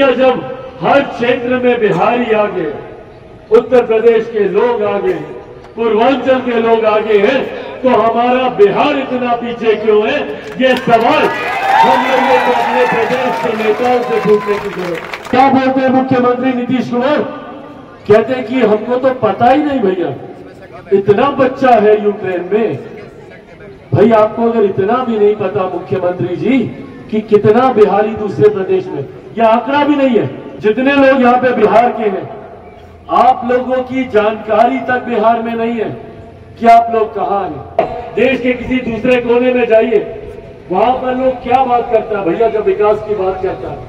भैया जब हर क्षेत्र में बिहारी आगे, उत्तर प्रदेश के लोग आगे, पूर्वांचल के लोग आगे हैं, तो हमारा बिहार इतना पीछे क्यों है? ये सवाल हम लोगों को अपने प्रदेश के नेताओं से पूछने की जरूरत है। क्या बोलते हैं मुख्यमंत्री नीतीश कुमार? कहते हैं कि हमको तो पता ही नहीं भैया, इतना बच्चा है यूक्रेन में। भाई आपको अगर इतना भी नहीं पता मुख्यमंत्री जी कि कितना बिहारी दूसरे प्रदेश में, यह आंकड़ा भी नहीं है जितने लोग यहाँ पे बिहार के हैं, आप लोगों की जानकारी तक बिहार में नहीं है कि आप लोग कहाँ हैं। देश के किसी दूसरे कोने में जाइए, वहां पर लोग क्या बात करता है भैया? जब विकास की बात करता है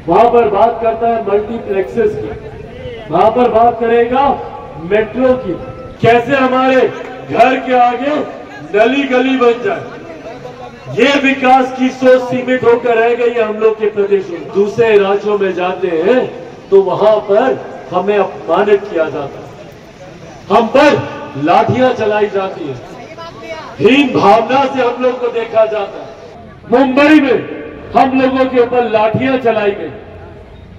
वहां पर बात करता है मल्टीप्लेक्सेस की, वहां पर बात करेगा मेट्रो की, कैसे हमारे घर के आगे गली गली बन जाए। ये विकास की सोच सीमित होकर रह गई है हम लोग के प्रदेश में। दूसरे राज्यों में जाते हैं तो वहां पर हमें अपमानित किया जाता है, हम पर लाठियां चलाई जाती है, हीन भावना से हम लोग को देखा जाता है। मुंबई में हम लोगों के ऊपर लाठियां चलाई गई,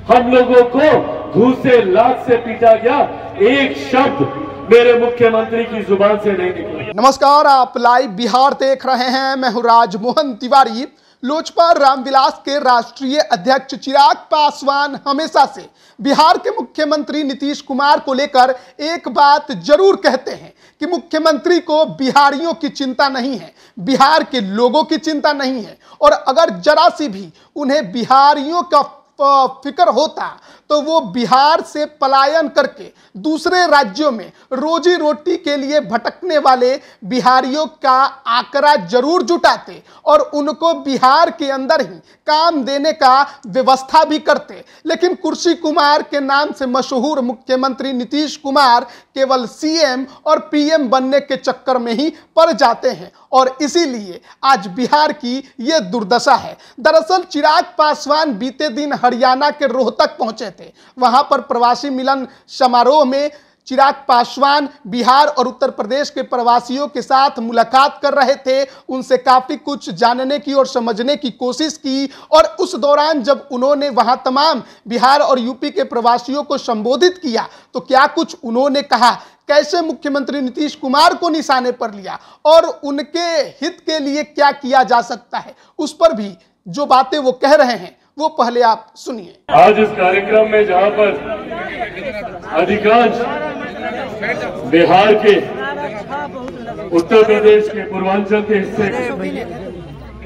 हम लोगों को घूस से लात से पीटा गया, एक शब्द मेरे मुख्यमंत्री की जुबान से नहीं निकला। नमस्कार, आप लाइव बिहार देख रहे हैं। मैं हूं राजमोहन तिवारी। लोजपा रामविलास के राष्ट्रीय अध्यक्ष चिराग पासवान हमेशा से बिहार के मुख्यमंत्री नीतीश कुमार को लेकर एक बात जरूर कहते हैं कि मुख्यमंत्री को बिहारियों की चिंता नहीं है, बिहार के लोगों की चिंता नहीं है, और अगर जरा सी भी उन्हें बिहारियों का फिक्र होता तो वो बिहार से पलायन करके दूसरे राज्यों में रोजी रोटी के लिए भटकने वाले बिहारियों का आंकड़ा जरूर जुटाते और उनको बिहार के अंदर ही काम देने का व्यवस्था भी करते। लेकिन कुर्सी कुमार के नाम से मशहूर मुख्यमंत्री नीतीश कुमार केवल सीएम और पीएम बनने के चक्कर में ही पड़ जाते हैं, और इसीलिए आज बिहार की ये दुर्दशा है। दरअसल चिराग पासवान बीते दिन हरियाणा के रोहतक पहुंचे थे। वहां पर प्रवासी मिलन समारोह में चिराग पासवान बिहार और उत्तर प्रदेश के प्रवासियों के साथ मुलाकात कर रहे थे, उनसे काफी कुछ जानने की और समझने की कोशिश की। और उस दौरान जब उन्होंने वहां तमाम बिहार और यूपी के प्रवासियों को संबोधित किया तो क्या कुछ उन्होंने कहा, कैसे मुख्यमंत्री नीतीश कुमार को निशाने पर लिया और उनके हित के लिए क्या किया जा सकता है, उस पर भी जो बातें वो कह रहे हैं वो पहले आप सुनिए। आज इस कार्यक्रम में जहां पर अधिकांश बिहार के, उत्तर प्रदेश के, पूर्वांचल के हिस्से के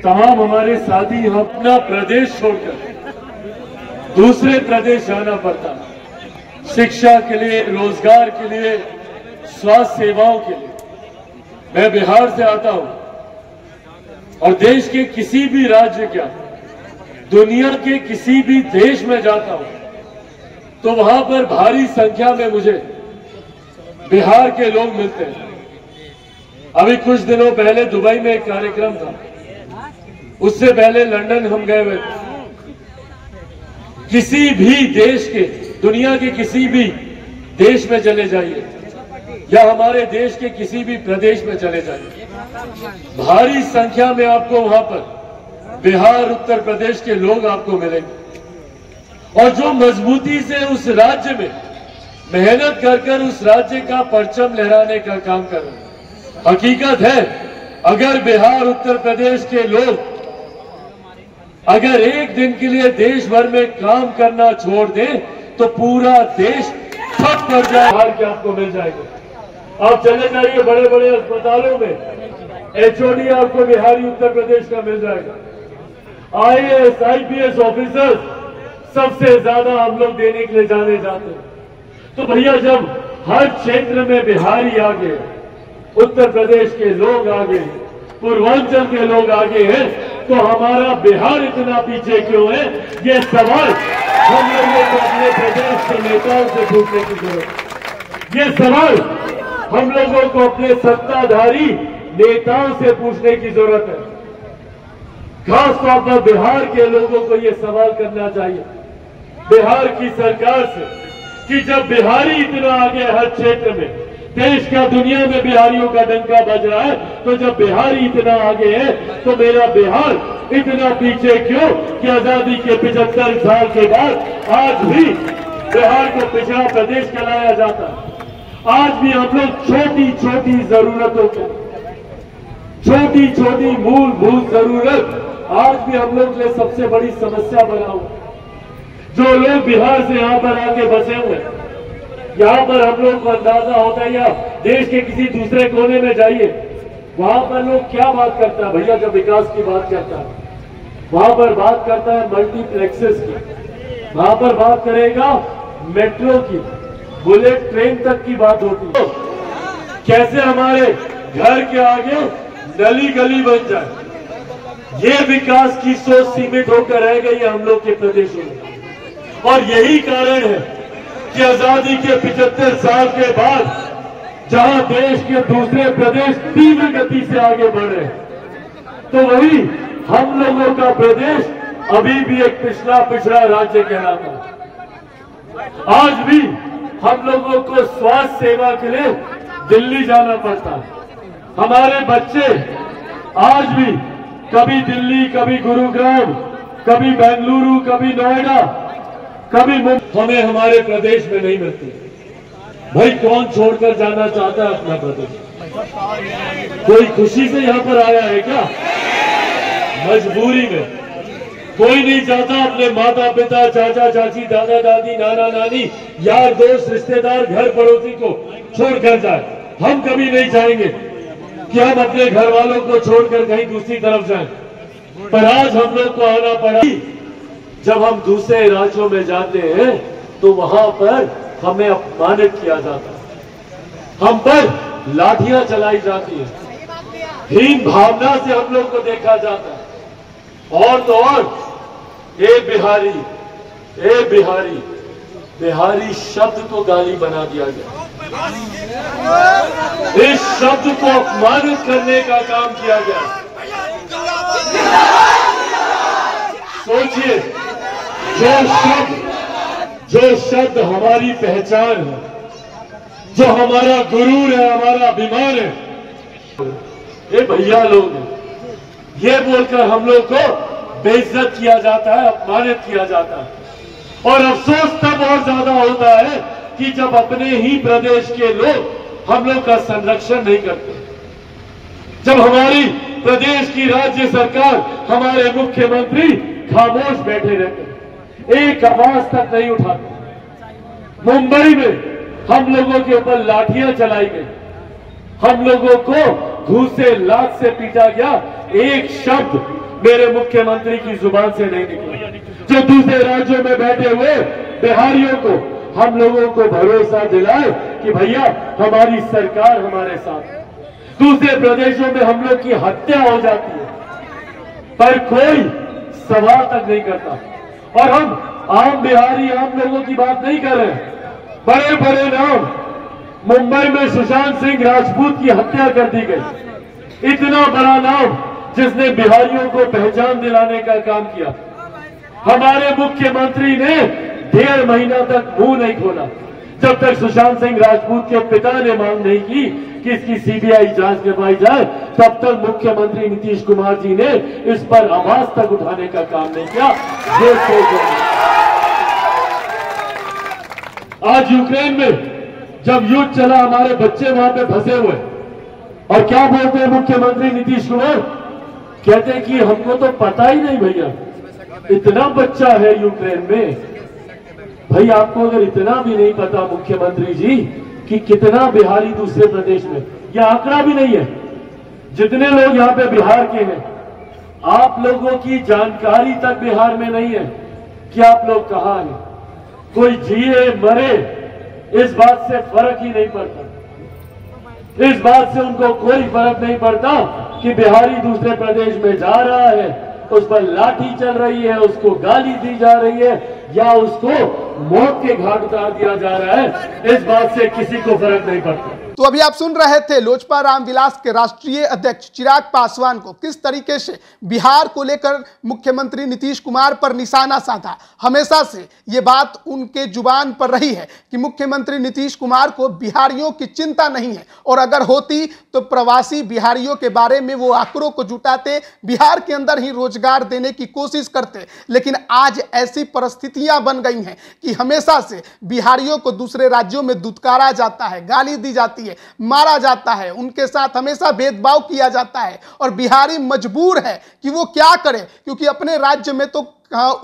तमाम हमारे साथी अपना प्रदेश छोड़कर दूसरे प्रदेश जाना पड़ता, शिक्षा के लिए, रोजगार के लिए, स्वास्थ्य सेवाओं के लिए। मैं बिहार से आता हूं और देश के किसी भी राज्य का, दुनिया के किसी भी देश में जाता हूं तो वहां पर भारी संख्या में मुझे बिहार के लोग मिलते हैं। अभी कुछ दिनों पहले दुबई में एक कार्यक्रम था, उससे पहले लंदन हम गए हुए थे। किसी भी देश के, दुनिया के किसी भी देश में चले जाइए या हमारे देश के किसी भी प्रदेश में चले जाइए, भारी संख्या में आपको वहां पर बिहार, उत्तर प्रदेश के लोग आपको मिलेंगे, और जो मजबूती से उस राज्य में मेहनत कर कर उस राज्य का परचम लहराने का काम कर रहे हैं। हकीकत है, अगर बिहार, उत्तर प्रदेश के लोग अगर एक दिन के लिए देश भर में काम करना छोड़ दें तो पूरा देश ठप कर जाए। बिहार के आपको मिल जाएगा। आप चले जाइए बड़े बड़े अस्पतालों में, एचओडी आपको बिहारी, उत्तर प्रदेश का मिल जाएगा। आईएएस, आईपीएस ऑफिसर्स सबसे ज्यादा हम लोग देने के लिए जाने जाते हैं। तो भैया जब हर क्षेत्र में बिहारी आगे, उत्तर प्रदेश के लोग आगे, पूर्वांचल के लोग आगे हैं, तो हमारा बिहार इतना पीछे क्यों है? ये सवाल हम लोगों को अपने प्रदेश के नेताओं से पूछने की जरूरत है। ये सवाल हम लोगों को अपने सत्ताधारी नेताओं से पूछने की जरूरत है। खास तौर पर बिहार के लोगों को यह सवाल करना चाहिए बिहार की सरकार से कि जब बिहारी इतना आगे हर क्षेत्र में, देश का, दुनिया में बिहारियों का डंका बज रहा है, तो जब बिहारी इतना आगे है तो मेरा बिहार इतना पीछे क्यों कि आजादी के 75 साल के बाद आज भी बिहार को पिछड़ा प्रदेश कहलाया जाता है। आज भी हम लोग छोटी छोटी जरूरतों के, छोटी छोटी मूलभूत जरूरत आज भी हम लोग के लिए सबसे बड़ी समस्या बना हुआ। जो लोग बिहार से यहाँ पर आके बसे हुए, यहाँ पर हम लोग को अंदाजा होता है, या देश के किसी दूसरे कोने में जाइए, वहां पर लोग क्या बात करता है भैया, जब विकास की बात करता है वहां पर बात करता है मल्टीप्लेक्सेस की, वहां पर बात करेगा मेट्रो की, बुलेट ट्रेन तक की बात होती है। कैसे हमारे घर के आगे गली गली बन जाए, ये विकास की सोच सीमित होकर रह गई है हम लोग के प्रदेशों में। और यही कारण है कि आजादी के 75 साल के बाद जहां देश के दूसरे प्रदेश तीव्र गति से आगे बढ़ रहे हैं, तो वही हम लोगों का प्रदेश अभी भी एक पिछड़ा राज्य कहलाता है। आज भी हम लोगों को स्वास्थ्य सेवा के लिए दिल्ली जाना पड़ता है। हमारे बच्चे आज भी कभी दिल्ली, कभी गुरुग्राम, कभी बेंगलुरु, कभी नोएडा, कभी मुंबई, हमें हमारे प्रदेश में नहीं मिलती। भाई कौन छोड़कर जाना चाहता है अपना प्रदेश? कोई खुशी से यहाँ पर आया है क्या? मजबूरी में। कोई नहीं चाहता अपने माता पिता, चाचा चाची, दादा दादी, नाना नानी, यार दोस्त, रिश्तेदार, घर पड़ोसी को छोड़कर जाए। हम कभी नहीं चाहेंगे कि हम अपने घर वालों को छोड़कर कहीं दूसरी तरफ जाएं, पर आज हम लोग को आना पड़ा। जब हम दूसरे राज्यों में जाते हैं तो वहां पर हमें अपमानित किया जाता है, हम पर लाठियां चलाई जाती है, हीन भावना से हम लोग को देखा जाता है। और तो और ए बिहारी, ए बिहारी, बिहारी शब्द को गाली बना दिया गया। इस शब्द को अपमानित करने का काम किया गया। सोचिए, जो शब्द हमारी पहचान है, जो हमारा गुरूर है, हमारा अभिमान है, ये भैया लोग हैं, ये बोलकर हम लोग को बेइज्जत किया जाता है, अपमानित किया जाता है। और अफसोस तब और ज्यादा होता है कि जब अपने ही प्रदेश के लोग हम लोग का संरक्षण नहीं करते, जब हमारी प्रदेश की राज्य सरकार, हमारे मुख्यमंत्री खामोश बैठे रहते, एक आवाज तक नहीं उठाते। मुंबई में हम लोगों के ऊपर लाठियां चलाई गई, हम लोगों को घूसे लात से पीटा गया, एक शब्द मेरे मुख्यमंत्री की जुबान से नहीं निकला। जो दूसरे राज्यों में बैठे हुए बिहारियों को हम लोगों को भरोसा दिलाए कि भैया हमारी सरकार हमारे साथ है। दूसरे प्रदेशों में हम लोग की हत्या हो जाती है, पर कोई सवाल तक नहीं करता। और हम आम बिहारी, आम लोगों की बात नहीं कर रहे। बड़े बड़े नाम, मुंबई में सुशांत सिंह राजपूत की हत्या कर दी गई, इतना बड़ा नाम जिसने बिहारियों को पहचान दिलाने का काम किया। हमारे मुख्यमंत्री ने 1.5 महीना तक मुंह नहीं खोला जब तक सुशांत सिंह राजपूत के पिता ने मांग नहीं की कि इसकी सीबीआई जांच करवाई जाए, तब तक मुख्यमंत्री नीतीश कुमार जी ने इस पर आवाज तक उठाने का काम नहीं किया। आज यूक्रेन में जब युद्ध चला, हमारे बच्चे वहां पे फंसे हुए, और क्या बोलते हैं मुख्यमंत्री नीतीश कुमार? कहते हैं कि हमको तो पता ही नहीं भैया, इतना बच्चा है यूक्रेन में। भाई आपको अगर इतना भी नहीं पता मुख्यमंत्री जी कि कितना बिहारी दूसरे प्रदेश में, यह आंकड़ा भी नहीं है जितने लोग यहाँ पे बिहार के हैं, आप लोगों की जानकारी तक बिहार में नहीं है कि आप लोग कहाँ हैं। कोई जिए मरे इस बात से फर्क ही नहीं पड़ता, इस बात से उनको कोई फर्क नहीं पड़ता कि बिहारी दूसरे प्रदेश में जा रहा है, उस पर लाठी चल रही है, उसको गाली दी जा रही है, या उसको मौत के घाट उतार दिया जा रहा है, इस बात से किसी को फर्क नहीं पड़ता। तो अभी आप सुन रहे थे लोजपा रामविलास के राष्ट्रीय अध्यक्ष चिराग पासवान को किस तरीके से बिहार को लेकर मुख्यमंत्री नीतीश कुमार पर निशाना साधा। हमेशा से ये बात उनके जुबान पर रही है कि मुख्यमंत्री नीतीश कुमार को बिहारियों की चिंता नहीं है, और अगर होती तो प्रवासी बिहारियों के बारे में वो आंकड़ों को जुटाते, बिहार के अंदर ही रोजगार देने की कोशिश करते। लेकिन आज ऐसी परिस्थितियां बन गई हैं कि हमेशा से बिहारियों को दूसरे राज्यों में दुत्कारा जाता है, गाली दी जाती है, मारा जाता है, उनके साथ हमेशा भेदभाव किया जाता है, और बिहारी मजबूर है कि वो क्या करे, क्योंकि अपने राज्य में तो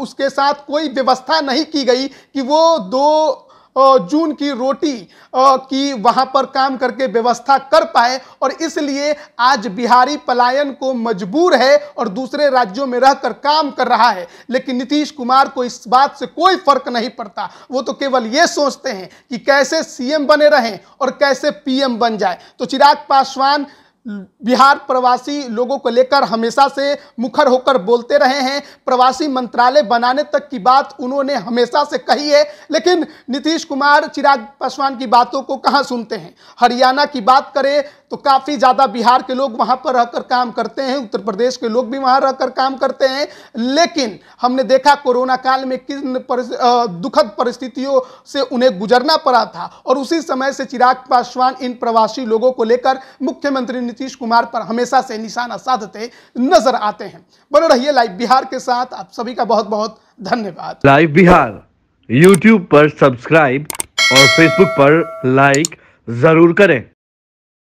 उसके साथ कोई व्यवस्था नहीं की गई कि वो 2 जून की रोटी की वहां पर काम करके व्यवस्था कर पाए, और इसलिए आज बिहारी पलायन को मजबूर है और दूसरे राज्यों में रहकर काम कर रहा है। लेकिन नीतीश कुमार को इस बात से कोई फर्क नहीं पड़ता, वो तो केवल ये सोचते हैं कि कैसे सीएम बने रहें और कैसे पीएम बन जाए। तो चिराग पासवान बिहार प्रवासी लोगों को लेकर हमेशा से मुखर होकर बोलते रहे हैं। प्रवासी मंत्रालय बनाने तक की बात उन्होंने हमेशा से कही है, लेकिन नीतीश कुमार चिराग पासवान की बातों को कहां सुनते हैं। हरियाणा की बात करें तो काफ़ी ज़्यादा बिहार के लोग वहां पर रहकर काम करते हैं, उत्तर प्रदेश के लोग भी वहां रहकर काम करते हैं, लेकिन हमने देखा कोरोना काल में किन दुखद परिस्थितियों से उन्हें गुजरना पड़ा था, और उसी समय से चिराग पासवान इन प्रवासी लोगों को लेकर मुख्यमंत्री नीतीश कुमार पर हमेशा से निशाना साधते नजर आते हैं। बने रहिए लाइव बिहार के साथ। आप सभी का बहुत बहुत धन्यवाद। लाइव बिहार यूट्यूब पर सब्सक्राइब और फेसबुक पर लाइक जरूर करें।